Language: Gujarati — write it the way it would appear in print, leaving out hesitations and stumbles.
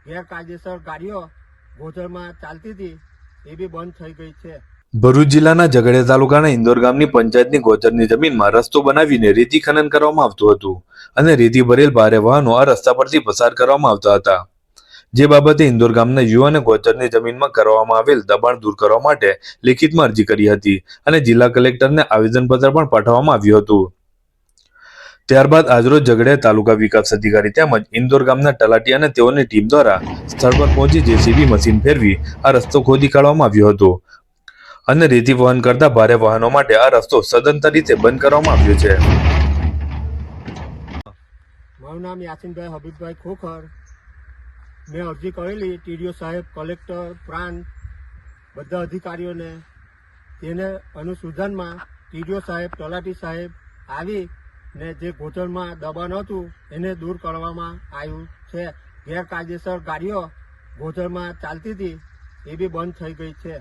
ગેરકાયદેસર ગાડીઓ ગોચરમાં ચાલતી હતી એ બી બંધ થઈ ગઈ છે। ભરૂચ જિલ્લાના ઝઘડિયા તાલુકાના ઇન્દોર ગામની પંચાયતની ગોચરની જમીનમાં રસ્તો બનાવીને રેતી ખનન કરવામાં આવતું હતું અને રેતી ભરેલ ભારે વાહનો આ રસ્તા પરથી પસાર કરવામાં આવતા હતા। જે બાબતે ઇન્દોર ગામના યુવાને ગોચરની જમીનમાં કરવામાં આવેલ દબાણ દૂર કરવા માટે લેખિતમાં અરજી કરી હતી અને જિલ્લા કલેક્ટરને આવેદનપત્ર પણ પાઠવવામાં આવ્યું હતું। ત્યારબાદ આજરોજ ઝઘડિયા તાલુકા વિકાસ અધિકારી તેમજ ઇન્દોર ગામના તલાટી અને તેઓની ટીમ દ્વારા સ્થળ પર પહોંચી જેસીબી મશીન ફેરવી આ રસ્તો ખોદી કાઢવામાં આવ્યો હતો અને રેતી વહન કરતા ભારે વાહનો માટે આ રસ્તો સદંતર રીતે બંધ કરવામાં આવ્યો છે। મારું નામ યાસીનભાઈ હબીબભાઈ ખોખર। મેં અરજી કરેલી ટીડીઓ સાહેબ, કલેક્ટર, પ્રાંત બધા અધિકારીઓને। તેને અનુસંધાનમાં ટીડીઓ સાહેબ, તલાટી સાહેબ આવી ને જે ગોચરમાં દબાણ હતું એને દૂર કરવામાં આવ્યું છે। ગેરકાયદેસર ગાડીઓ ગોચરમાં ચાલતી હતી એ બી બંધ થઈ ગઈ છે।